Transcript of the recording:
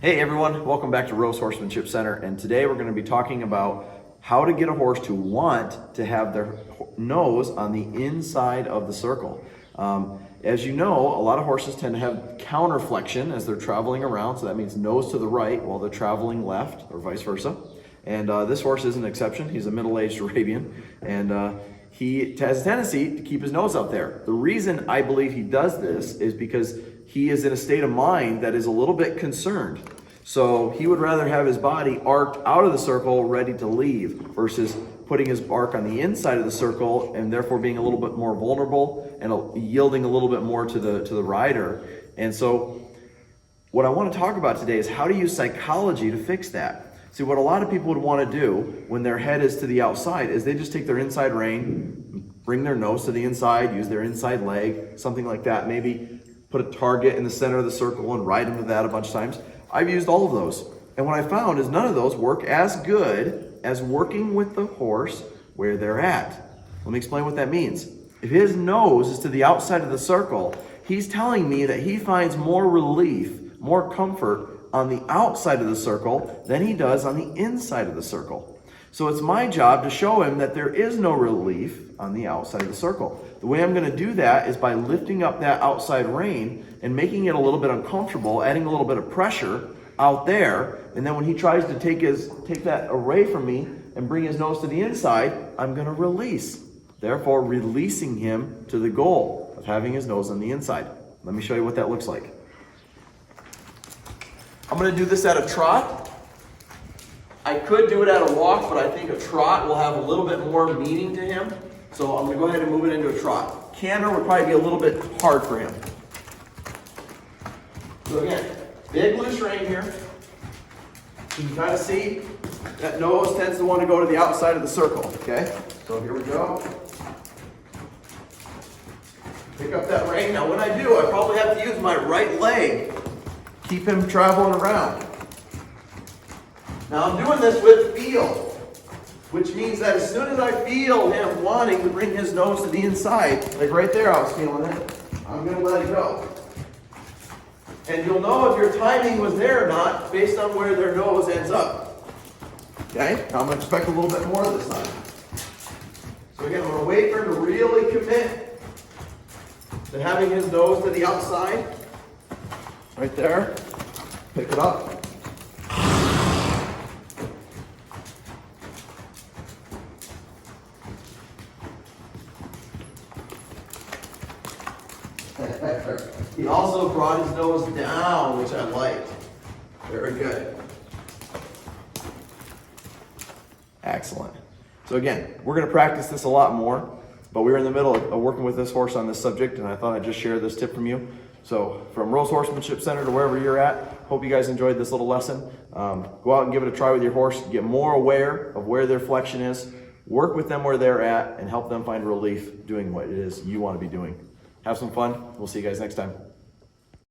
Hey everyone, welcome back to Rose Horsemanship Center, and today we're going to be talking about how to get a horse to want to have their nose on the inside of the circle. As you know, a lot of horses tend to have counterflexion as they're traveling around, so that means nose to the right while they're traveling left or vice versa. And this horse is an exception. He's a middle-aged Arabian, and he has a tendency to keep his nose up there. The reason I believe he does this is because he is in a state of mind that is a little bit concerned. So he would rather have his body arced out of the circle ready to leave versus putting his arc on the inside of the circle and therefore being a little bit more vulnerable and yielding a little bit more to the rider. And so what I want to talk about today is how to use psychology to fix that. See, what a lot of people would want to do when their head is to the outside is they just take their inside rein, bring their nose to the inside, use their inside leg, something like that. Maybe put a target in the center of the circle and ride them with that a bunch of times. I've used all of those. And what I found is none of those work as good as working with the horse where they're at. Let me explain what that means. If his nose is to the outside of the circle, he's telling me that he finds more relief, more comfort on the outside of the circle than he does on the inside of the circle. So it's my job to show him that there is no relief on the outside of the circle. The way I'm going to do that is by lifting up that outside rein and making it a little bit uncomfortable, adding a little bit of pressure out there, and then when he tries to take that away from me and bring his nose to the inside, I'm going to release. Therefore, releasing him to the goal of having his nose on the inside. Let me show you what that looks like. I'm going to do this at a trot. I could do it at a walk, but I think a trot will have a little bit more meaning to him. So I'm going to go ahead and move it into a trot. Canter would probably be a little bit hard for him. So again, big loose rein here. You can kind of see that nose tends to want to go to the outside of the circle, okay? So here we go. Pick up that rein. Now when I do, I probably have to use my right leg. Keep him traveling around. Now I'm doing this with feel, which means that as soon as I feel him wanting to bring his nose to the inside, like right there I was feeling it, I'm going to let it go. And you'll know if your timing was there or not based on where their nose ends up. Okay? Now I'm going to expect a little bit more this time. So again, I'm going to wait for him to really commit to having his nose to the outside. Right there. Pick it up. He also brought his nose down, which I liked. Very good. Excellent. So again, we're going to practice this a lot more, but we were in the middle of working with this horse on this subject, and I thought I'd just share this tip from you. So from Rose Horsemanship Center to wherever you're at, hope you guys enjoyed this little lesson. Go out and give it a try with your horse. Get more aware of where their flexion is. Work with them where they're at and help them find relief doing what it is you want to be doing. Have some fun. We'll see you guys next time.